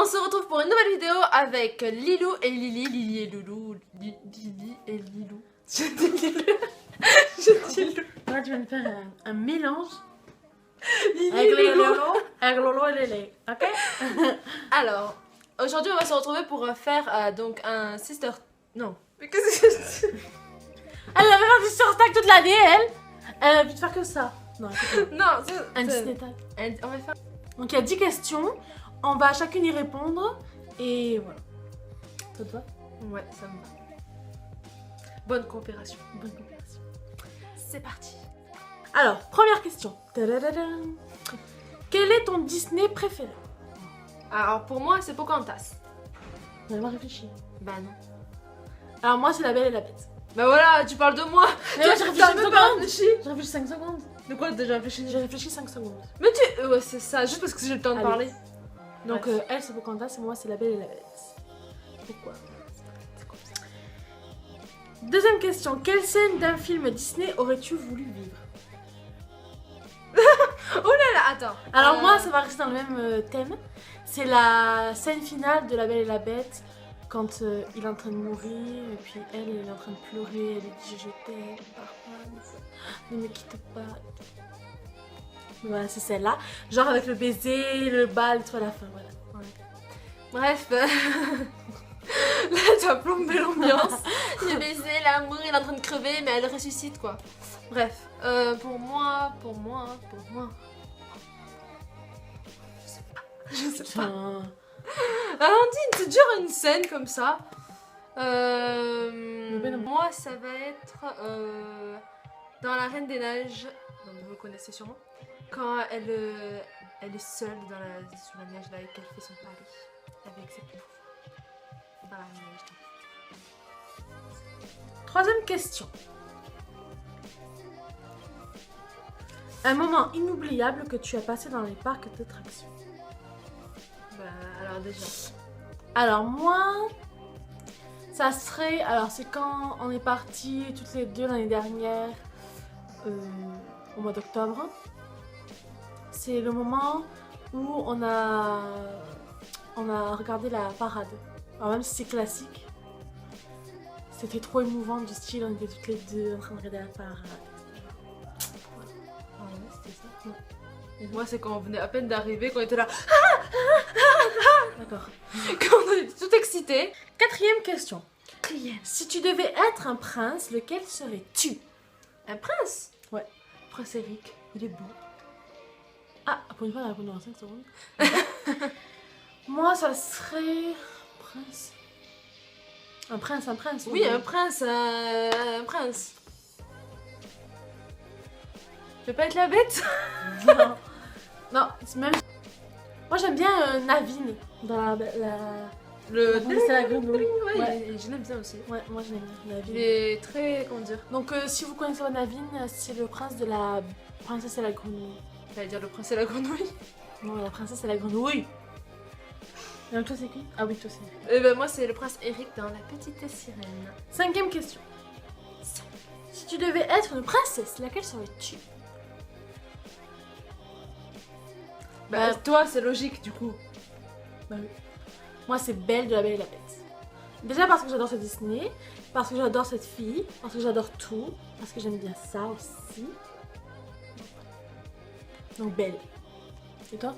On se retrouve pour une nouvelle vidéo avec Lilou et Lily. Lily et Loulou. Lily et Lilou. Je dis Lilou. Je dis Lou. Là, tu vas me faire un mélange Lily avec et Loulou. avec Lolo et Lélé, ok? Alors, aujourd'hui, on va se retrouver pour faire donc un sister. Non. Mais qu'est-ce que je dis? Elle avait fait du surstack toute l'année, elle. Elle a pu faire que ça. Non, écoute, Non, c'est. un Disney tag. On va faire. Donc, il y a 10 questions. On va chacune y répondre. Et voilà. Ça te va? Ouais, ça me va. Bonne coopération. Bonne coopération. C'est parti. Alors, première question. Tadadadam. Quel est ton Disney préféré? Alors, pour moi, c'est Pocahontas. On va réfléchir. Bah non. Alors, moi, c'est La Belle et la Bête. Bah voilà, tu parles de moi. Mais Toi, moi, j'ai réfléchi t'as 5 même pas secondes. réfléchi. J'ai réfléchi 5 secondes. De quoi t'as déjà réfléchi? J'ai réfléchi 5 secondes. Mais tu. Ouais, c'est ça, juste parce que j'ai le temps de Allez. parler. Donc, Bref. elle, c'est Pocahontas et moi, c'est La Belle et la Bête. Pourquoi? C'est comme ça. Deuxième question. Quelle scène d'un film Disney aurais-tu voulu vivre? Là, attends. Alors, moi, ça va rester dans le même thème. C'est la scène finale de La Belle et la Bête. Quand il est en train de mourir, et puis elle est en train de pleurer, elle lui dit je t'aime, papa, ne me quitte pas. Voilà, c'est celle-là. Genre avec le baiser, le bal, tout à la fin, voilà. Ouais. Bref. Là, tu as plombé l'ambiance. Le baiser, l'amour, il est en train de crever, mais elle ressuscite, quoi. Bref. Pour moi. Je sais pas. Putain. Amandine, c'est dur une scène comme ça. ben non. Moi, ça va être dans La Reine des Neiges. Donc, vous le connaissez sûrement. Quand elle est seule sur la neige là et qu'elle fait son pari avec ses pouvoirs. Dans la neige. Troisième question. Un moment inoubliable que tu as passé dans les parcs d'attractions. Bah, alors déjà. Alors moi, ça serait... Alors c'est quand on est partis toutes les deux l'année dernière, au mois d'octobre. C'est le moment où on a regardé la parade. Alors même si c'est classique, c'était trop émouvant du style, on était toutes les deux en train de regarder la parade. Ah ouais, c'était ça. Ouais. Et moi, c'est quand on venait à peine d'arriver, qu'on était là. D'accord. Quand on était tout excités. Quatrième question. Si tu devais être un prince, lequel serais-tu? Un prince? Ouais. Prince Eric. Il est beau. Ah, pour une fois, on a répondu en 5 secondes. Moi, ça serait... Prince. Un prince. Oui, un prince, un prince. Je vais pas être la bête. Non, non, c'est même... Moi, j'aime bien Naveen dans Le c'est la grenouille. Ouais, Ouais. je l'aime bien aussi. Ouais, moi, je l'aime bien, Naveen. Il est très, comment dire, Donc, si vous connaissez pas Naveen, c'est le prince de la princesse et la grenouille. j'allais dire le prince et la grenouille. Non, la princesse et la grenouille. Et donc, toi, c'est qui? Ah oui, toi, c'est... Et ben moi c'est le prince Eric dans La Petite Sirène. Cinquième question. Si tu devais être une princesse, laquelle serais-tu? Bah toi c'est logique du coup. Bah oui. Moi, c'est Belle de La Belle et la Bête. Déjà parce que j'adore ce Disney, parce que j'adore cette fille, parce que j'adore tout, parce que j'aime bien ça aussi. Donc Belle. Et toi?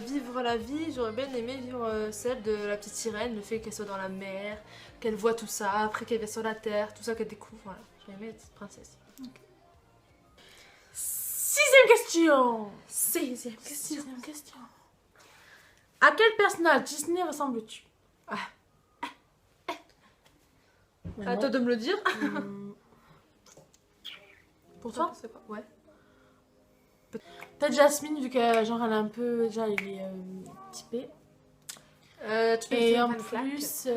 Vivre la vie, j'aurais bien aimé vivre celle de la petite sirène, le fait qu'elle soit dans la mer, qu'elle voit tout ça, après qu'elle vienne sur la terre, tout ça qu'elle découvre, voilà. J'aurais aimé être princesse. Sixième question. Sixième question. Sixième question. À quel personnage Disney ressembles-tu? À toi de me le dire. Pour toi? C'est quoi? Ouais. Peut-être Jasmine, vu que genre elle est un peu... Déjà, elle est typée. Tu peux Et faire en une flaque. plus...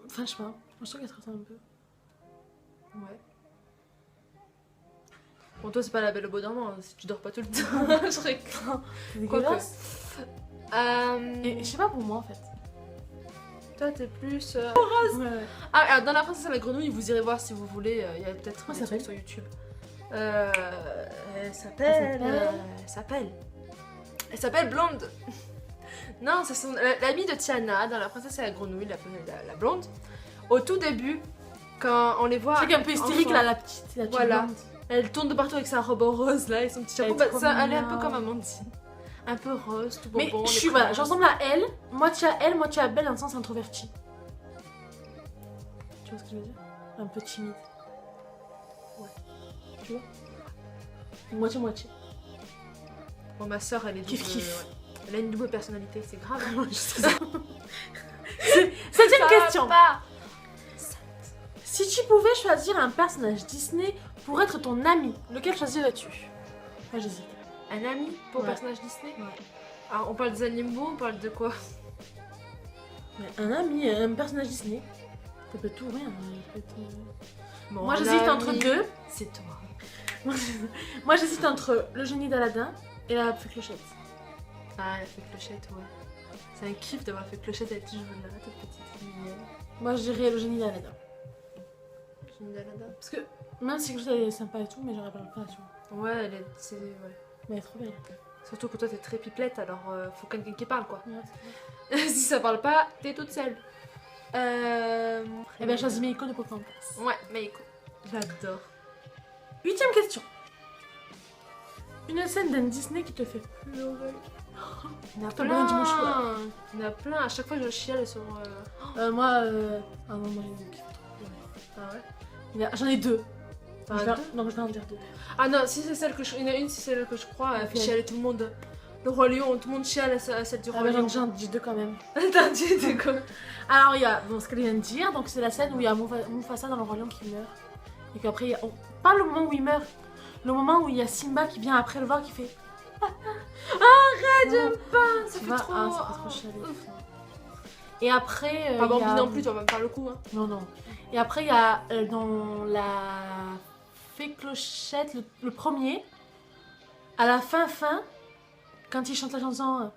Enfin, je sais pas. Moi, je trouve qu'elle se ressemble un peu. Ouais. Bon, toi, c'est pas la belle au beau dormant, si tu dors pas tout le temps. Je serais C'est Quoique. dégueulasse. Et je sais pas pour moi, en fait. Toi, t'es plus. Ouais. Ah, alors, dans La Princesse et la Grenouille, vous irez voir si vous voulez. Il y a peut-être Comment des ça trucs s'appelle sur YouTube. Elle s'appelle s'appelle Blonde. Non, c'est l'amie de Tiana dans La princesse et la grenouille, la blonde. Au tout début, quand on les voit. C'est un peu hystérique enfants, là, la petite voilà. blonde. Elle tourne de partout avec sa robe rose là et son petit chapeau. Elle est trop Elle est un peu mignonne. comme Amandine. Un peu rose, tout Mais bonbon. je suis, voilà, je ressemble à elle, moitié à elle, moitié à Belle dans le sens introverti. Tu vois ce que je veux dire? Un peu timide. Ouais. Tu vois? Moitié-moitié. Bon, ma soeur, elle est Kiff, double, kiff. ouais. Elle a une double personnalité, c'est grave. Septième question. Pas. Si tu pouvais choisir un personnage Disney pour être ton ami, lequel choisirais-tu? Moi j'hésite. Un ami pour Ouais. personnage Disney. Ouais. Alors, on parle des animaux, on parle de quoi? Mais un ami, un personnage Disney. Ça peut tout rien. Bon, Moi un j'hésite ami, entre deux. C'est toi. Moi j'hésite entre le génie d'Aladin et la fée Clochette. Ah, elle a fait clochette, ouais. C'est un kiff d'avoir fait clochette avec toujours là, toute petite. Mignonne. Moi je dirais le génie d'Aladin. Génie d'Aladin. Parce que même si Clochette elle est sympa et tout, mais j'aurais pas l'impression. Ouais, elle est. Ouais. Mais elle est trop belle. Surtout que toi t'es très pipelette, alors faut quelqu'un qui parle quoi. Ouais, c'est vrai. Si ça parle pas, t'es toute seule. Eh ben choisis Meiko de Pocahontas. Ouais, mais écoute, j'adore. 8ème question. Une scène d'un Disney qui te fait pleurer. Il y en a T'as bien dit mouchoir. Il y en a plein. À chaque fois je chiale sur. Moi, ah non, moi j'ai kiffé trop pleurer. Ah ouais. J'en ai deux. Ah, Je vais- deux Donc je vais en dire deux. Ah non, si c'est celle que je. Il y en a une, si c'est celle que je crois, elle fait Ok. chialer tout le monde. Le Roi Lion, tout le monde chiale à celle du Ah Roi bah Lion. j'en dis deux quand même. T'as dit, c'est quoi? Alors il y a ce qu'elle vient de dire, donc c'est la scène où il y a Mufasa dans le Roi Lion qui meurt. Et qu'après, pas le moment où il meurt, le moment où il y a Simba qui vient après le voir qui fait. Arrête, j'aime pas. Ça Tu fait vois, trop. ah, ça fait trop chialer. Ouf. Et après. Pas il y Bambi a- non plus, tu vas même faire le coup. Hein. Non, non. Et après, il y a dans la Fée Clochette, le premier, à la fin, quand il chante la chanson.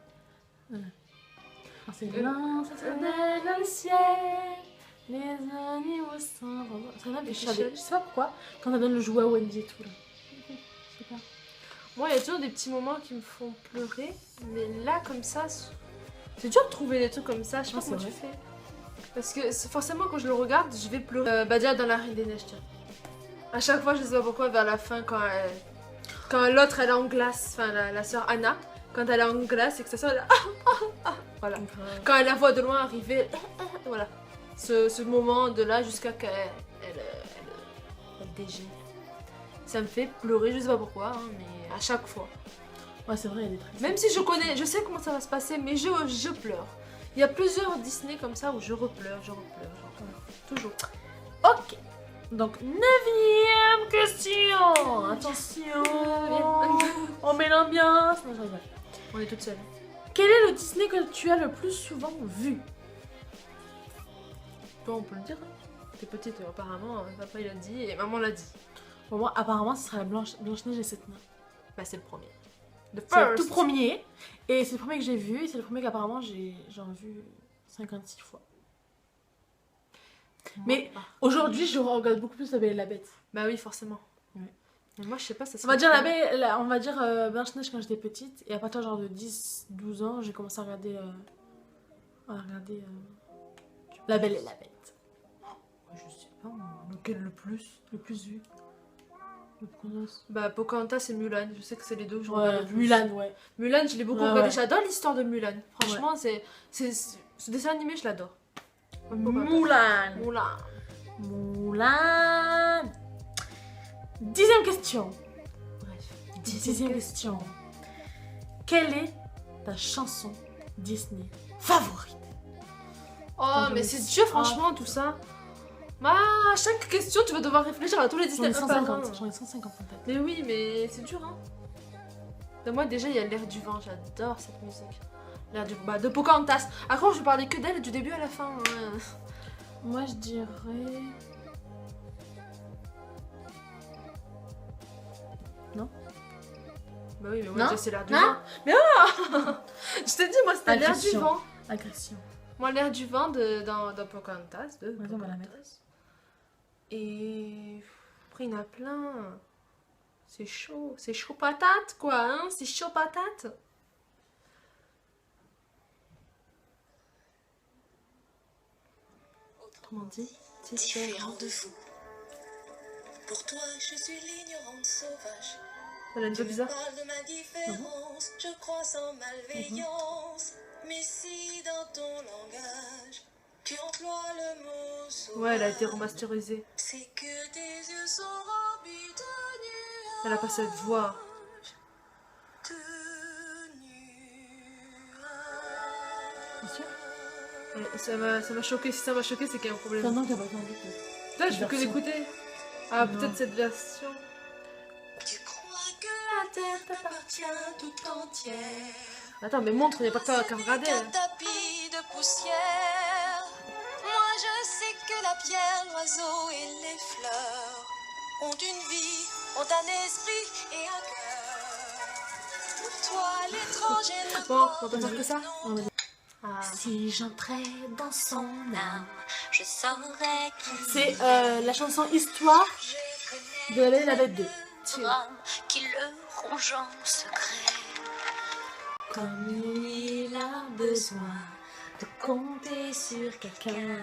Quand c'est blanc, ça s'élève dans le ciel, les animaux s'envolent. Ça va, mais je sais pas pourquoi, quand elle donne le jouet à Wendy et tout là. Je sais pas. Moi, il y a toujours des petits moments qui me font pleurer, mais là, comme ça, c'est dur de trouver des trucs comme ça. Je sais pas Ah, comment c'est tu fais. Parce que forcément, quand je le regarde, je vais pleurer. Bah, déjà dans La Reine des Neiges, tiens. À chaque fois, je sais pas pourquoi, vers la fin, quand l'autre elle est en glace, enfin la sœur Anna, quand elle est en glace et que sa sœur elle voilà. Quand elle la voit de loin arriver, voilà. Ce moment de là jusqu'à qu'elle dégèle. Ça me fait pleurer, je sais pas pourquoi, hein, mais à chaque fois. Ouais, c'est vrai, il y a des trucs. Même si je sais comment ça va se passer, mais je pleure. Il y a plusieurs Disney comme ça où je repleure. Toujours. Ok. Donc, 9ème question. Attention. On met l'ambiance. Non, je rigole. On est toutes seules. Quel est le Disney que tu as le plus souvent vu? Toi, on peut le dire. Hein. T'es petite, apparemment, papa il a dit et maman l'a dit. Pour moi, apparemment, ce sera la Blanche-Neige et 7 nains. Bah, c'est le premier. The C'est le first. tout premier. Et c'est le premier que j'ai vu. Et c'est le premier qu'apparemment j'en ai vu 56 fois. Mais aujourd'hui, je regarde beaucoup plus La Belle et la Bête. Bah oui, forcément. Ouais. Mais moi, je sais pas, ça se On va fait dire, comment. on va dire Blanche-Neige quand j'étais petite. Et à partir genre de 10-12 ans, j'ai commencé à regarder, La Belle et la Bête. Je sais pas, lequel le plus. Le plus vu. Le Pocahontas. Bah, Pocahontas et Mulan, je sais que c'est les deux que je Ouais, regarde le plus. Mulan, ouais. Mulan, je l'ai beaucoup Ouais, regardé, ouais. j'adore l'histoire de Mulan. Franchement, ce dessin animé, je l'adore. Mulan. Mulan. Mulan. 10ème question. Bref. 10ème question. Quelle est ta chanson Disney favorite? Oh, Attends, mais je c'est me- dur, franchement, tout ça. Bah, à chaque question, tu vas devoir réfléchir à tous les J'en ai Disney un par un. 150. J'en ai 150 en tête. Mais oui, mais c'est dur, hein. Mais moi, déjà, il y a L'air du vent, j'adore cette musique. L'air du bah, de Pocahontas. Après, je parlais que d'elle du début à la fin. Hein. Moi, je dirais. Bah oui, mais moi, Non. déjà, c'est L'air du Non. vent. Mais ah je t'ai dit, moi, c'était L'air du Agression. vent. Agression. Moi, L'air du vent dans Pocahontas. on va la mettre. Et après, il y en a plein. C'est chaud patate, quoi, hein. C'est chaud patate. Comment on dit? Différent de vous. Pour toi, je suis l'ignorante sauvage. Elle a une voix Tu me bizarre. parles de ma différence, je crois sans malveillance. Mais si dans ton langage, tu emploies le mot sauvage, Ouais, elle a été remasterisée. c'est que tes yeux sont remplis de nuages. Elle a pas cette voix. De nuages. Bien sûr. Ça m'a choqué. Si ça m'a choqué, c'est qu'il y a un problème. Non, t'as pas entendu. Putain, je peux que version. l'écouter. Ah, Non. peut-être cette version. Tu crois que la terre t'appartient tout entière. Attends, mais montre, il n'y a pas qu'à regarder. Qu'un tapis de poussière. Moi je sais que la pierre, l'oiseau et les fleurs ont une vie, ont un esprit et un cœur. Pour toi l'étranger ne Bon, on va porte pas faire que ça. On va dire. Ah. Si j'entrais dans son âme, je saurais qu'il C'est la chanson Histoire de La Belle et la Bête 2. drame qui le ronge en secret. Comme il a besoin de compter sur quelqu'un.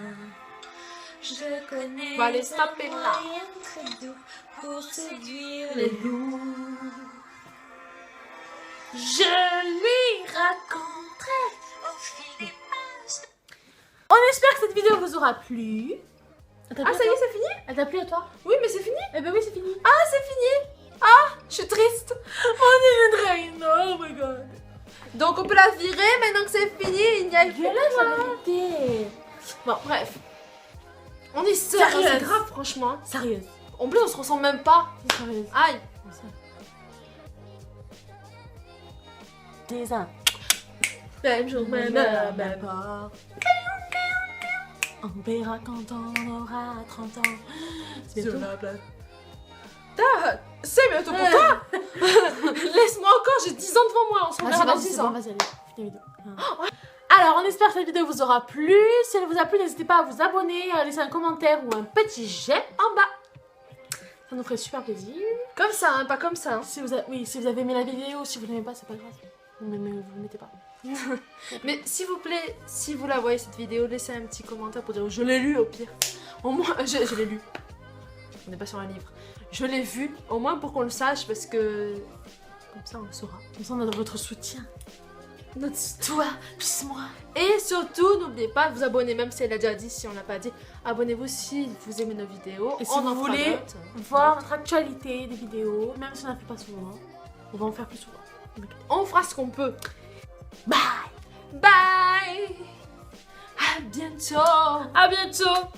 Je connais Bon, allez, stoppez un là. moyen très doux pour séduire Les les loups. Je lui raconterai au fil des pages. On espère que cette vidéo vous aura plu. Ah, ça y est, c'est fini? Elle t'a plu à toi? Oui, mais c'est fini. Eh ben oui, c'est fini. Ah, c'est fini. Ah, je suis triste. On est une reine. Oh my god. Donc, on peut la virer maintenant que c'est fini. Il n'y a que Violette, la vérité. Bon, bref. On est seuls, Sérieuse. c'est grave, franchement. Sérieuse. En plus, on se ressemble même pas. Sérieuse. Aïe. Des uns. Même jour, même heure, même pas. On verra quand on aura 30 ans. C'est bientôt. la plage. Ah, c'est bientôt pour toi. Laisse-moi encore, j'ai 10 ans devant moi. On se reverra dans 10 ans. Vas-y, allez, finis la vidéo. Alors, on espère que cette vidéo vous aura plu. Si elle vous a plu, n'hésitez pas à vous abonner, à laisser un commentaire ou un petit j'aime en bas. Ça nous ferait super plaisir. Comme ça, hein, pas comme ça. Hein. Si vous, si vous avez aimé la vidéo, si vous l'aimez pas, c'est pas grave. Vous ne mettez pas. Mais s'il vous plaît, si vous la voyez cette vidéo, laissez un petit commentaire pour dire je l'ai lu au pire. Au moins, je l'ai lu. On n'est pas sur un livre. Je l'ai vu, au moins pour qu'on le sache, parce que comme ça on le saura. Comme ça, on a votre soutien. Notre... Toi, plus moi. Et surtout, n'oubliez pas de vous abonner, même si elle a déjà dit, si on l'a pas dit. Abonnez-vous si vous aimez nos vidéos. Et si on vous en fera voulez d'autres. voir notre actualité des vidéos, même si on n'en fait pas souvent, on va en faire plus souvent. On fera ce qu'on peut. Bye. Bye. À bientôt. À bientôt.